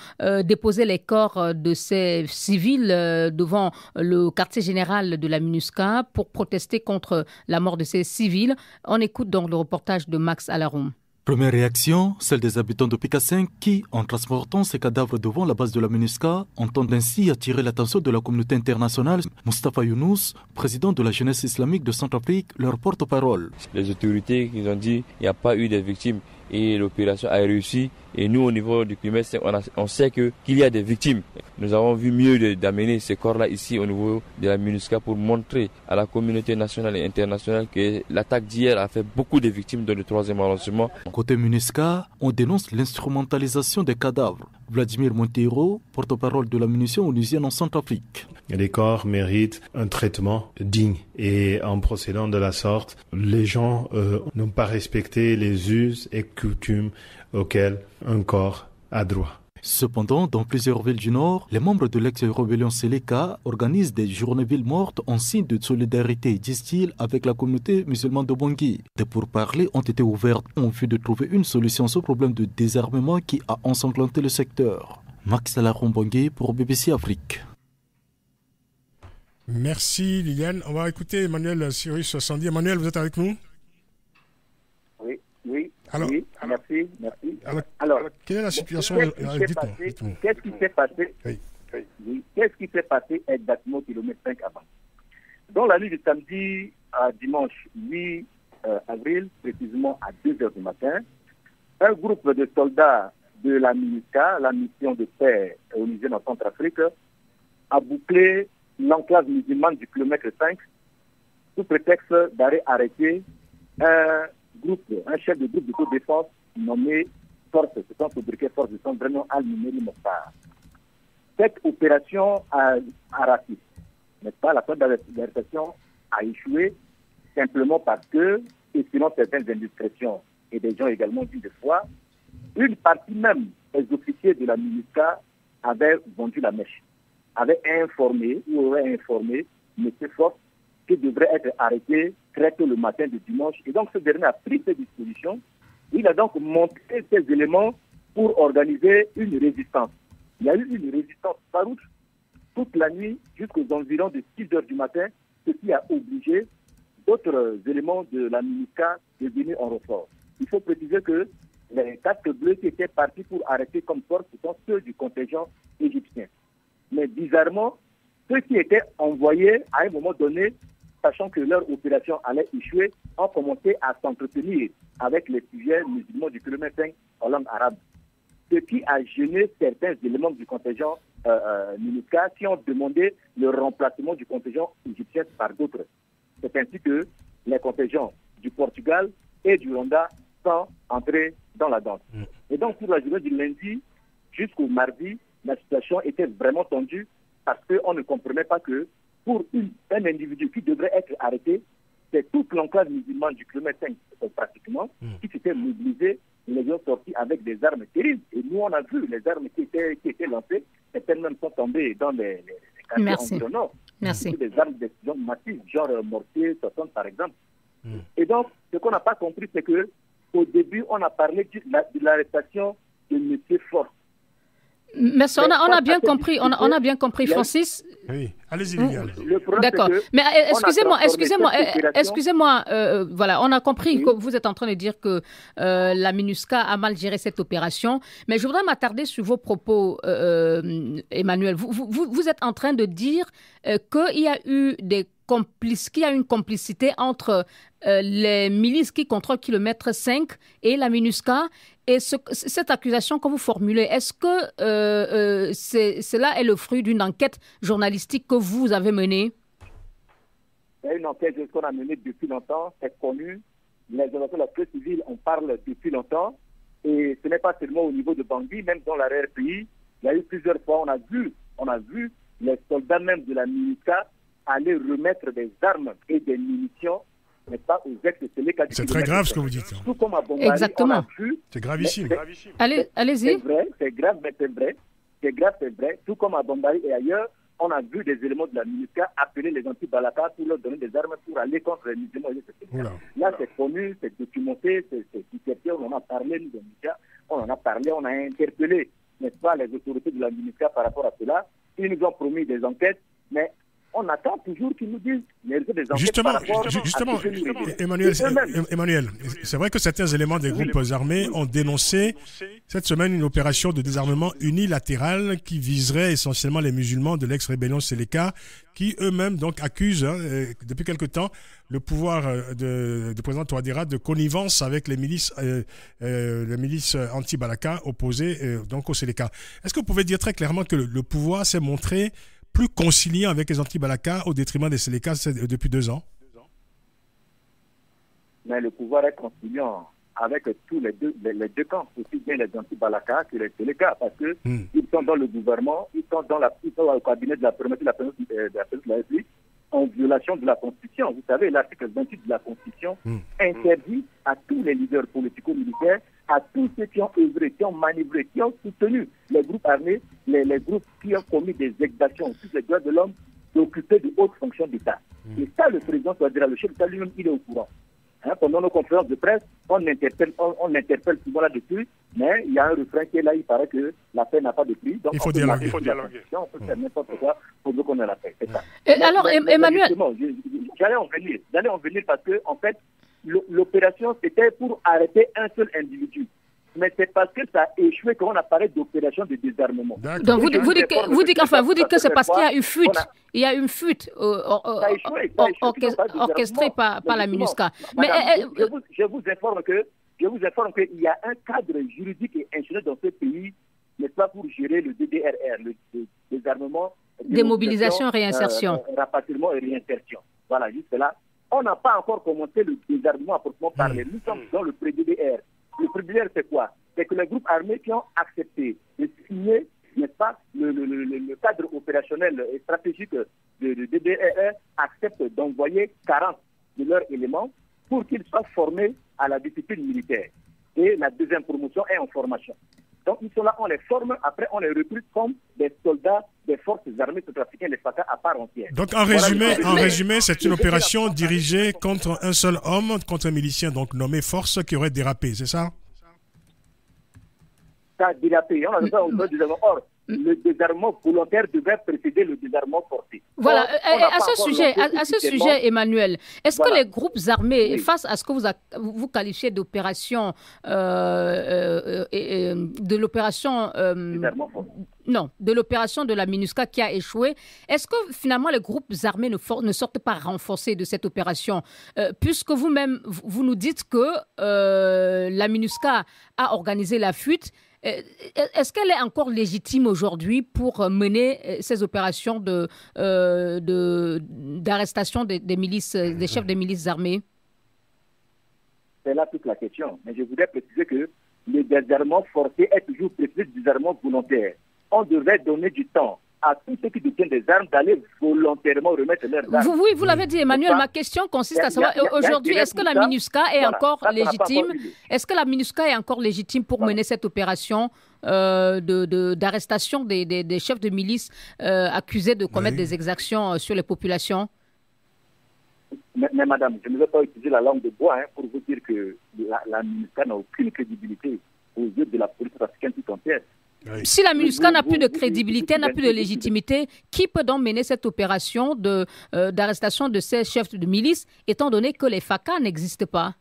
déposé les corps de ces civils devant le quartier général de la MINUSCA pour protester contre la mort de ces civils. On écoute donc le reportage de Max Alaroum. Première réaction, celle des habitants de PK5 qui, en transportant ces cadavres devant la base de la MINUSCA, entendent ainsi attirer l'attention de la communauté internationale. Moustapha Younous, président de la jeunesse islamique de Centrafrique, leur porte-parole. Les autorités qui ont dit qu'il n'y a pas eu de victimes et l'opération a réussi. Et nous, au niveau du CNUMES, on sait qu'il y a des victimes. Nous avons vu mieux d'amener ces corps-là ici au niveau de la MINUSCA pour montrer à la communauté nationale et internationale que l'attaque d'hier a fait beaucoup de victimes dans le 3e arrondissement. Côté MINUSCA, on dénonce l'instrumentalisation des cadavres. Vladimir Monteiro, porte-parole de la munition onusienne en Centrafrique. Les corps méritent un traitement digne. Et en procédant de la sorte, les gens n'ont pas respecté les us et coutumes auxquels un corps a droit. Cependant, dans plusieurs villes du Nord, les membres de l'ex-rébellion Seleka organisent des journées villes mortes en signe de solidarité, disent-ils, avec la communauté musulmane de Bangui. Des pourparlers ont été ouverts en vue de trouver une solution au problème de désarmement qui a ensanglanté le secteur. Max Alaron Bangui pour BBC Afrique. Merci Liliane. On va écouter Emmanuel Cyrus Sandy. Emmanuel, vous êtes avec nous? Oui. Alors, merci. Alors, quelle est la situation? Qu'est-ce qui s'est passé? Oui. Qu'est-ce qui s'est passé exactement au kilomètre 5 avant? Dans la nuit de samedi à dimanche 8 avril, précisément à 2h du matin, un groupe de soldats de la MINUSCA, la mission de paix onusienne en Centrafrique, a bouclé l'enclave musulmane du kilomètre 5 sous prétexte d'aller arrêter un chef de groupe d'autodéfense nommé Force, ce sont sobriquet Force de son vrai nom Al-Numeri Mokhtar. Cette opération a raté. N'est-ce pas? La phase d'arrestation a échoué simplement parce que, et selon certaines indiscrétions et des gens également dit de foi, une partie même des officiers de la MINUSCA avaient vendu la mèche, avaient informé ou auraient informé M. Force qui devrait être arrêté très tôt le matin de dimanche. Et donc, ce dernier a pris ses dispositions. Il a donc montré ces éléments pour organiser une résistance. Il y a eu une résistance farouche toute la nuit jusqu'aux environs de 6 heures du matin, ce qui a obligé d'autres éléments de la MINUSCA de venir en renfort. Il faut préciser que les casques bleus qui étaient partis pour arrêter comme force, ce sont ceux du contingent égyptien. Mais bizarrement, ceux qui étaient envoyés à un moment donné sachant que leur opération allait échouer, ont commencé à s'entretenir avec les sujets musulmans du kilomètre 5 en langue arabe. Ce qui a gêné certains éléments du contingent MINUSCA qui ont demandé le remplacement du contingent égyptien par d'autres. C'est ainsi que les contingents du Portugal et du Rwanda sont entrés dans la danse. Et donc, pour la journée du lundi jusqu'au mardi, la situation était vraiment tendue parce qu'on ne comprenait pas que pour un individu qui devrait être arrêté, c'est toute l'enclave musulmane du kilomètre 5 pratiquement qui s'était mobilisée. Les ont sortis avec des armes terribles. Et nous, on a vu les armes qui étaient lancées. Certaines même sont tombées dans les quartiers environnants. Merci. Des armes d'explosion massives, genre mortier, 60 par exemple. Et donc, ce qu'on n'a pas compris, c'est que au début, on a parlé de l'arrestation de M. Force. Mais ça, on a bien compris, on a bien compris, Francis. Oui, allez-y, Liliane. D'accord. Mais excusez-moi, voilà, on a compris que vous êtes en train de dire que la MINUSCA a mal géré cette opération. Mais je voudrais m'attarder sur vos propos, Emmanuel. Vous êtes en train de dire qu'il y a eu une complicité entre les milices qui contrôlent kilomètre 5 et la MINUSCA. Et cette accusation que vous formulez, est-ce que cela est le fruit d'une enquête journalistique que vous avez menée? C'est une enquête qu'on a menée depuis longtemps, c'est connu. Les organisations de la société civile en parlent depuis longtemps. Et ce n'est pas seulement au niveau de Bangui, même dans l'arrière-pays. Il y a eu plusieurs fois, on a vu les soldats même de la MINUSCA aller remettre des armes et des munitions, mais pas aux ex-Séléka. C'est très grave ce que vous dites. Tout comme à Bombari, exactement. C'est gravissime. Allez-y. C'est vrai, c'est grave, mais c'est vrai. C'est grave, c'est vrai. Tout comme à Bombari et ailleurs, on a vu des éléments de la MINUSCA appeler les anti-Balaka pour leur donner des armes pour aller contre les musulmans. Là, c'est connu, c'est documenté, c'est discuté, on en a parlé, nous, les médias, on en a parlé, on a interpellé, n'est-ce pas, les autorités de la MINUSCA par rapport à cela. Ils nous ont promis des enquêtes, mais on attend toujours qu'ils nous disent les résultats des enquêtes. Justement, Emmanuel, c'est vrai que certains éléments des groupes armés ont dénoncé cette semaine une opération de désarmement unilatérale qui viserait essentiellement les musulmans de l'ex-rébellion Séléka, qui eux-mêmes donc accusent depuis quelque temps le pouvoir de président Touadéra de connivence avec les milices anti-Balaka opposées donc au Séléka. Est-ce que vous pouvez dire très clairement que le pouvoir s'est montré plus conciliant avec les anti-Balaka au détriment des Séléka depuis 2 ans? Mais le pouvoir est conciliant avec tous les deux camps, aussi bien les anti-Balaka que les Séléka, parce qu'ils sont dans le gouvernement, ils sont dans le cabinet de la présidence de la République en violation de la Constitution. Vous savez, l'article 28 de la Constitution interdit à tous les leaders politico-militaires, à tous ceux qui ont œuvré, qui ont manœuvré, qui ont soutenu les groupes armés, les groupes qui ont commis des exactions sur les droits de l'homme, d'occuper de hautes fonctions d'État. Et ça, le président Touadéra, le chef d'État lui-même, il est au courant. Pendant nos conférences de presse, on interpelle souvent là-dessus, mais il y a un refrain qui est là, il paraît que la paix n'a pas de prix. Donc il faut dialoguer. On peut faire n'importe quoi pour qu'on ait la paix. C'est ça. Alors, Emmanuel... J'allais en venir parce que, en fait, l'opération, c'était pour arrêter un seul individu. Mais c'est parce que ça a échoué qu'on a parlé d'opération de désarmement. Donc vous dites que c'est parce qu'il y a eu fuite. Il y a une fuite orchestrée par la MINUSCA. Mais je vous informe qu'il y a un cadre juridique et institutionnel dans ce pays, n'est-ce pas, pour gérer le DDRR, le désarmement, démobilisation, réinsertion, rapatriement et réinsertion. Voilà, juste là. On n'a pas encore commencé le désarmement à proprement parler. Nous sommes dans le pré-DDR. Le pré-DDR, c'est quoi? C'est que les groupes armés qui ont accepté de signer, n'est-ce pas, le cadre opérationnel et stratégique de DDR acceptent d'envoyer 40 de leurs éléments pour qu'ils soient formés à la discipline militaire. Et la deuxième promotion est en formation. Donc ils sont là, on les forme, après on les recrute comme des soldats des forces armées centrafricaines, les FACA à part entière. Donc en résumé, c'est une opération dirigée contre un seul homme, contre un milicien donc nommé Force qui aurait dérapé, c'est ça? Ça a dérapé. On a besoin au désarmement. Or, le désarmement volontaire devait précéder le désarmement forcé. Voilà. À ce sujet, Emmanuel, est-ce que les groupes armés, face à ce que vous qualifiez d'opération, de l'opération Non, de l'opération de la MINUSCA qui a échoué. Est-ce que finalement les groupes armés ne sortent pas renforcés de cette opération? Puisque vous-même, vous nous dites que la MINUSCA a organisé la fuite, est-ce qu'elle est encore légitime aujourd'hui pour mener ces opérations d'arrestation des milices, des chefs des milices armées? C'est là toute la question. Mais je voudrais préciser que le désarmement forcé est toujours précisé du désarmement volontaire. On devrait donner du temps à tous ceux qui détiennent des armes d'aller volontairement remettre leurs armes. Oui, vous l'avez dit, Emmanuel. Ma question consiste à savoir, aujourd'hui, est-ce que la MINUSCA est encore légitime? Est-ce que la MINUSCA est encore légitime pour mener cette opération d'arrestation des chefs de milice accusés de commettre des exactions sur les populations? Mais madame, je ne vais pas utiliser la langue de bois pour vous dire que la MINUSCA n'a aucune crédibilité aux yeux de la police africaine tout entière. Oui. Si la MINUSCA n'a plus de crédibilité, n'a plus de légitimité, qui peut donc mener cette opération d'arrestation de ces chefs de milice, étant donné que les FACA n'existent pas?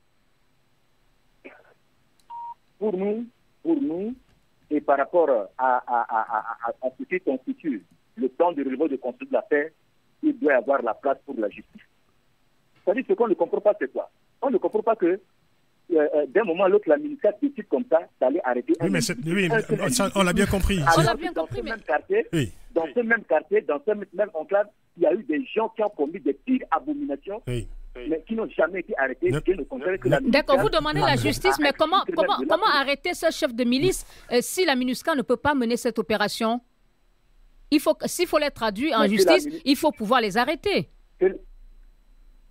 Pour nous, et par rapport à ce qui constitue le temps de relevé de construire la paix, il doit y avoir la place pour la justice. C'est-à-dire ce qu'on ne comprend pas, c'est quoi? On ne comprend pas que d'un moment à l'autre, la MINUSCA décide comme ça d'aller arrêter. Oui, on l'a bien compris. On l'a bien compris, mais... Dans ce même quartier, dans ce même enclave, il y a eu des gens qui ont commis des pires abominations, mais qui n'ont jamais été arrêtés. D'accord, vous demandez la justice, mais comment arrêter ce chef de milice si la MINUSCA ne peut pas mener cette opération? S'il faut les traduire en justice, il faut pouvoir les arrêter.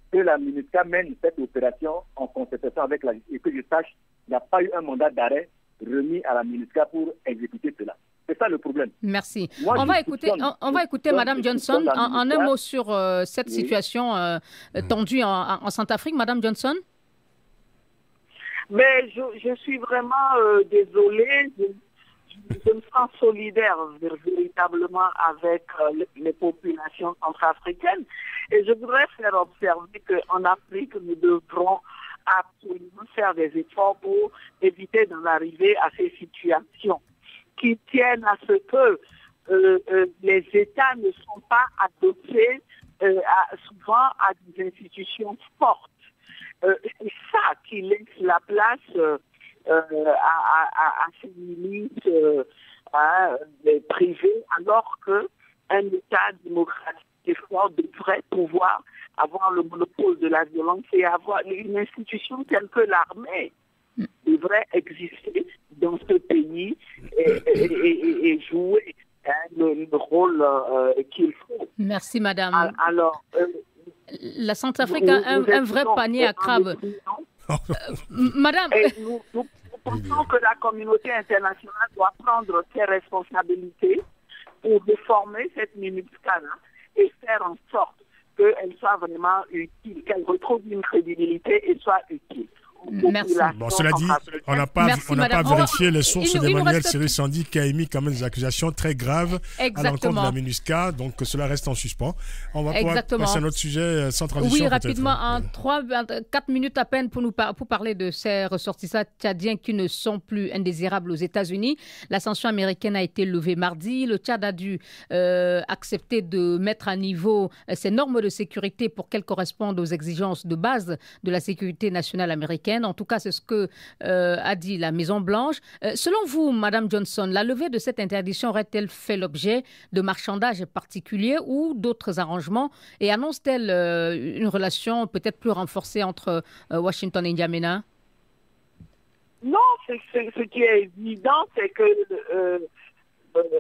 Que la MINUSCA mène cette opération en concertation avec la justice et que je sache, il n'y a pas eu un mandat d'arrêt remis à la MINUSCA pour exécuter cela. C'est ça le problème. Merci. On va écouter Mme Johnson en un mot sur cette situation tendue en Centrafrique. Mme Johnson? Mais je suis vraiment désolée. Je me sens solidaire véritablement avec les populations centrafricaines. Et je voudrais faire observer qu'en Afrique, nous devrons absolument faire des efforts pour éviter d'en arriver à ces situations qui tiennent à ce que les États ne sont pas adossés souvent à des institutions fortes. C'est ça qui laisse la place à ces milices privées, alors qu'un État démocratique et fort devrait pouvoir avoir le monopole de la violence et avoir une institution telle que l'armée devrait exister dans ce pays et jouer le rôle qu'il faut. Merci, madame. Alors, la Centrafrique a un vrai panier à crabes. Madame... Nous pensons que la communauté internationale doit prendre ses responsabilités pour réformer cette MINUSCA et faire en sorte qu'elle soit vraiment utile, qu'elle retrouve une crédibilité et soit utile. Merci. Bon, cela dit, on n'a pas vérifié les sources d'Emmanuel Siri-Sandi qui a émis quand même des accusations très graves à l'encontre de la MINUSCA, donc que cela reste en suspens. On va pouvoir passer à un autre sujet sans transition. Oui, rapidement, en 4 minutes à peine pour parler de ces ressortissants tchadiens qui ne sont plus indésirables aux États-Unis. La sanction américaine a été levée mardi. Le Tchad a dû accepter de mettre à niveau ses normes de sécurité pour qu'elles correspondent aux exigences de base de la sécurité nationale américaine. En tout cas, c'est ce que a dit la Maison-Blanche. Selon vous, Madame Johnson, la levée de cette interdiction aurait-elle fait l'objet de marchandages particuliers ou d'autres arrangements et annonce-t-elle une relation peut-être plus renforcée entre Washington et N'Djamena? Non, ce qui est évident, c'est que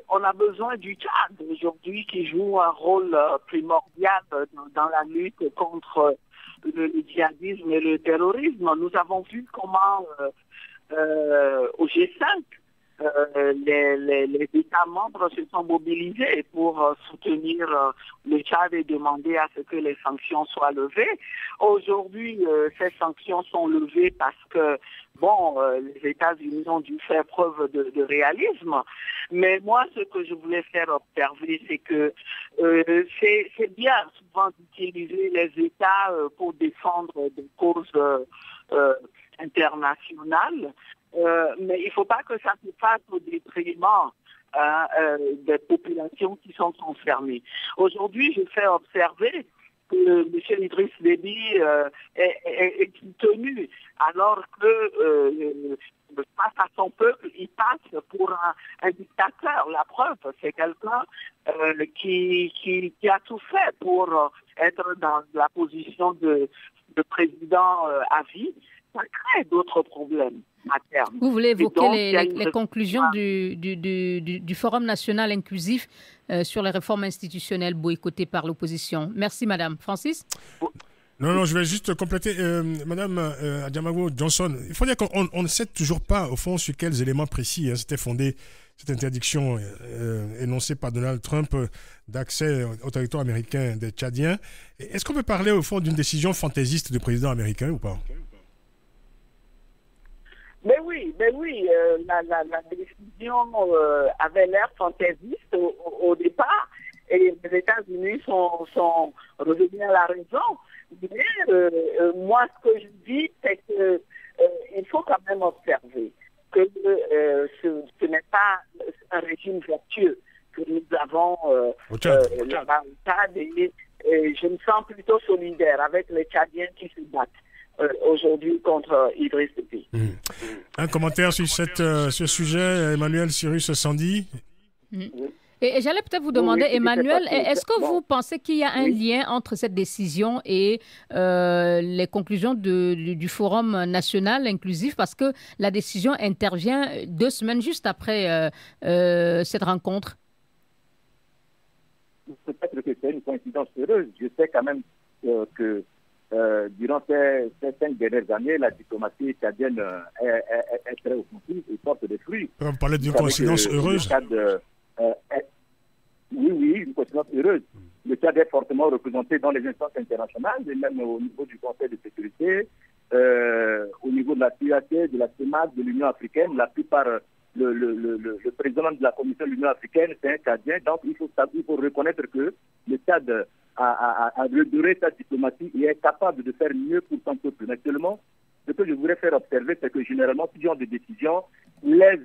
on a besoin du Tchad aujourd'hui qui joue un rôle primordial dans la lutte contre le djihadisme et le terrorisme. Nous avons vu comment au G5, les États membres se sont mobilisés pour soutenir le Tchad et demander à ce que les sanctions soient levées. Aujourd'hui, ces sanctions sont levées parce que, les États-Unis ont dû faire preuve de réalisme. Mais moi, ce que je voulais faire observer, c'est que c'est bien souvent d'utiliser les États pour défendre des causes internationales. Mais il ne faut pas que ça se fasse au détriment des populations qui sont concernées. Aujourd'hui, je fais observer que M. Idriss Déby est tenu, alors que face à son peuple, il passe pour un dictateur. La preuve, c'est quelqu'un qui a tout fait pour être dans la position de président à vie. Ça crée d'autres problèmes à terme. Vous voulez évoquer les conclusions du Forum national inclusif sur les réformes institutionnelles boycottées par l'opposition. Merci, Madame. Francis ? Non, je vais juste compléter. Madame Adjamagbo Johnson, il faut dire qu'on ne sait toujours pas, au fond, sur quels éléments précis s'était fondée cette interdiction énoncée par Donald Trump d'accès au territoire américain des Tchadiens. Est-ce qu'on peut parler, au fond, d'une décision fantaisiste du président américain ou pas ? Mais oui, la décision avait l'air fantaisiste au départ, et les États-Unis sont revenus à la raison. Mais moi, ce que je dis, c'est qu'il faut quand même observer que ce n'est pas un régime vertueux que nous avons là-bas au Tchad, et je me sens plutôt solidaire avec les Tchadiens qui se battent aujourd'hui contre Idriss Déby. Un commentaire sur ce sujet, Emmanuel Cyrus Sandi. Et j'allais peut-être vous demander, Emmanuel, est-ce que vous pensez qu'il y a un lien entre cette décision et les conclusions du Forum national inclusif, parce que la décision intervient 2 semaines juste après cette rencontre? Peut-être que c'est une coïncidence heureuse. Je sais quand même que durant ces 5 dernières années, la diplomatie tchadienne est très offensive et porte des fruits. On parlait d'une coïncidence heureuse. Oui, une coïncidence heureuse. Le Tchad est fortement représenté dans les instances internationales, et même au niveau du Conseil de sécurité, au niveau de la CEAC, de la CEMAC, de l'Union africaine. La plupart, le président de la Commission de l'Union africaine, c'est un Tchadien. Donc, il faut reconnaître que le Tchad a redoré sa diplomatie et est capable de faire mieux pour son peuple. Actuellement, ce que je voudrais faire observer, c'est que généralement, ce genre de décision laisse,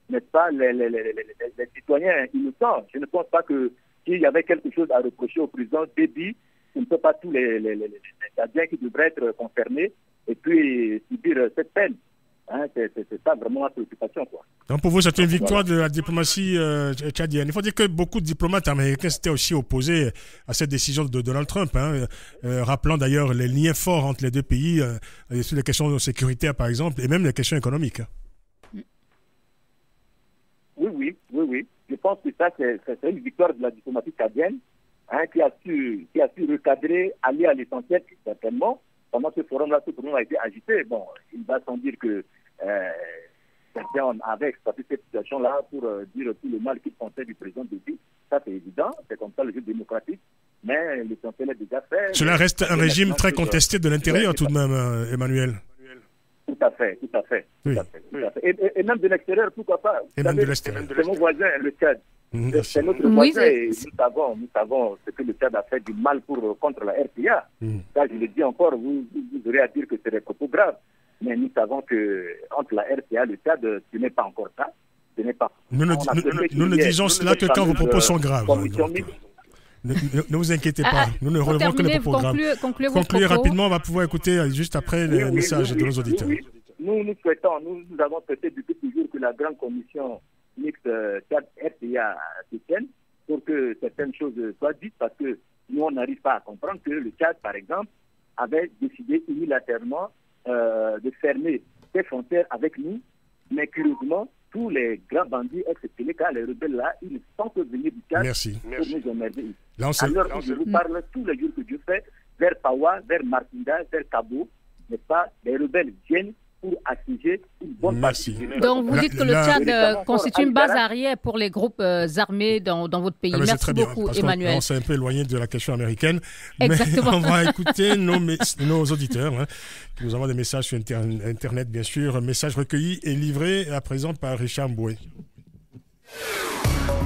n'est-ce pas, les citoyens innocents. Je ne pense pas qu'il y avait quelque chose à reprocher au président Déby. Ce ne sont pas tous les Tchadiens qui devraient être concernés et puis subir cette peine. C'est ça vraiment la préoccupation, quoi. Donc pour vous, c'est une victoire de la diplomatie tchadienne. Il faut dire que beaucoup de diplomates américains s'étaient aussi opposés à cette décision de Donald Trump, rappelant d'ailleurs les liens forts entre les deux pays sur les questions sécuritaires, par exemple, et même les questions économiques. Oui. Je pense que ça, c'est une victoire de la diplomatie tchadienne qui a su recadrer, aller à l'essentiel, certainement. Pendant ce forum-là, ce forum a été agité. Bon, il va sans dire que certains avaient exploité cette situation-là pour dire tout le mal qu'ils pensaient du président Déby. Ça, c'est évident. C'est comme ça le jeu démocratique. Mais l'essentiel est déjà fait. Cela reste un régime très contesté de l'intérieur, tout de même, Emmanuel. Tout à fait. Et même de l'extérieur, pourquoi pas. Et même de l'extérieur. C'est mon voisin, le Tchad. C'est notre voisin et nous savons ce que le Tchad a fait du mal contre la RPA. Ça, je le dis encore, vous aurez à dire que c'est des propos graves. Mais nous savons que entre la RPA et le Tchad, ce n'est pas encore ça. Nous ne disons cela que quand vos propos sont graves. Ne vous inquiétez pas, nous ne relevons que les propos graves. Concluez rapidement, on va pouvoir écouter juste après les messages de nos auditeurs. Nous avons souhaité depuis toujours que la grande commission mixte Tchad-RPA se tienne pour que certaines choses soient dites, parce que nous, on n'arrive pas à comprendre que le Tchad, par exemple, avait décidé unilatéralement de fermer ses frontières avec nous, mais curieusement, tous les grands bandits ex-Séléka, les rebelles là, ils ne sont que venus du Tchad pour nous emmerder. Alors, je vous parle tous les jours que Dieu fait, vers Pawa, vers Martinda, vers Kabo, n'est-ce pas, les rebelles viennent pour assiéger une bonne partie. Donc vous dites que le Tchad constitue une base arrière pour les groupes armés dans votre pays. Merci beaucoup, Emmanuel. On s'est un peu éloigné de la question américaine. Exactement. Mais on va écouter nos auditeurs qui nous envoient des messages sur Internet, bien sûr. Messages recueillis et livrés à présent par Richard Mboué.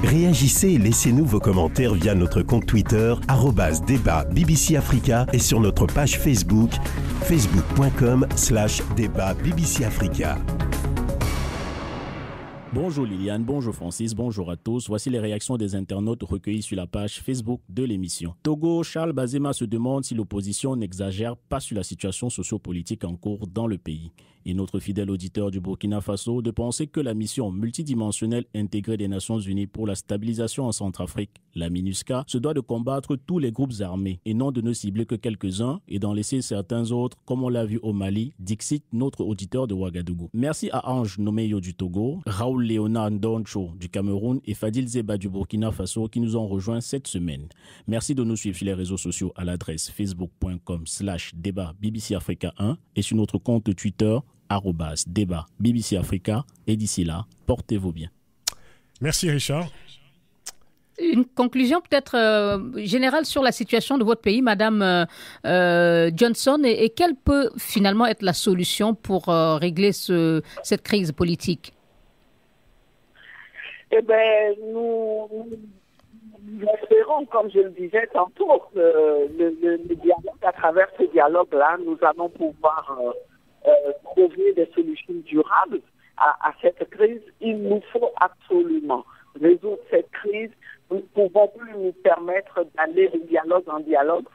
Réagissez et laissez-nous vos commentaires via notre compte Twitter @débat BBC Africa et sur notre page Facebook facebook.com/débat BBC Africa. Bonjour Liliane, bonjour Francis, bonjour à tous. Voici les réactions des internautes recueillies sur la page Facebook de l'émission. Togo, Charles Bazema se demande si l'opposition n'exagère pas sur la situation sociopolitique en cours dans le pays. Et notre fidèle auditeur du Burkina Faso de penser que la mission multidimensionnelle intégrée des Nations Unies pour la stabilisation en Centrafrique, la MINUSCA, se doit de combattre tous les groupes armés et non de ne cibler que quelques-uns et d'en laisser certains autres, comme on l'a vu au Mali, dixit notre auditeur de Ouagadougou. Merci à Ange Nomeyo du Togo, Raoul Léonard Ndoncho du Cameroun et Fadil Zeba du Burkina Faso qui nous ont rejoints cette semaine. Merci de nous suivre sur les réseaux sociaux à l'adresse facebook.com/débat BBC Africa 1 et sur notre compte Twitter @débat BBC Africa. Et d'ici là, portez-vous bien. Merci Richard. Une conclusion peut-être générale sur la situation de votre pays, Madame Johnson, et quelle peut finalement être la solution pour régler cette crise politique? Eh bien, nous espérons, comme je le disais tantôt, le dialogue, à travers ce dialogue-là, nous allons pouvoir trouver des solutions durables à cette crise. Il nous faut absolument résoudre cette crise. Nous ne pouvons plus nous permettre d'aller de dialogue en dialogue.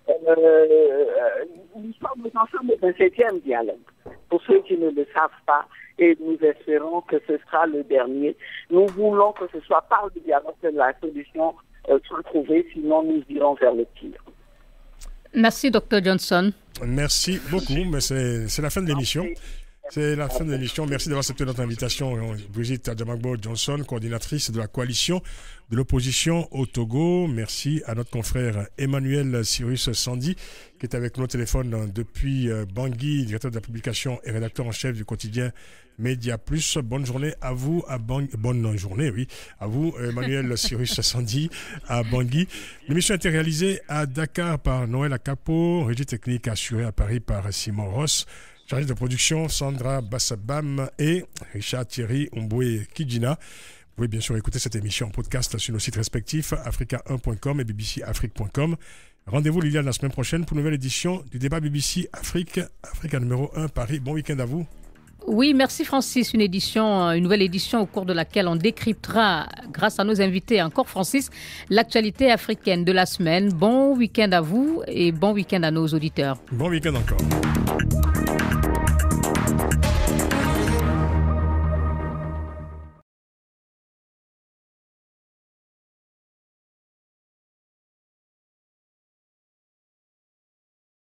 Nous sommes ensemble au 27e dialogue, pour ceux qui ne le savent pas, et nous espérons que ce sera le dernier. Nous voulons que ce soit par le dialogue que la solution soit trouvée, sinon nous irons vers le pire. Merci, Dr Johnson. Merci beaucoup, mais c'est la fin de l'émission. C'est la fin de l'émission. Merci d'avoir accepté notre invitation. Brigitte Adjamagbo Johnson, coordinatrice de la coalition de l'opposition au Togo. Merci à notre confrère Emmanuel Cyrus Sandy, qui est avec nous au téléphone depuis Bangui, directeur de la publication et rédacteur en chef du quotidien Média Plus. Bonne journée à vous, bonne journée, oui, à vous, Emmanuel Cyrus Sandy, à Bangui. L'émission a été réalisée à Dakar par Noël Akapo, régie technique assurée à Paris par Simon Ross. Chargé de production, Sandra Bassabam et Richard Thierry Umboué Kidjina. Vous pouvez bien sûr écouter cette émission en podcast sur nos sites respectifs africa1.com et bbcafrique.com. Rendez-vous Liliane la semaine prochaine pour une nouvelle édition du débat BBC Afrique, Africa numéro 1 Paris. Bon week-end à vous. Oui, merci Francis. Une nouvelle édition au cours de laquelle on décryptera, grâce à nos invités, encore Francis, l'actualité africaine de la semaine. Bon week-end à vous et bon week-end à nos auditeurs. Bon week-end encore.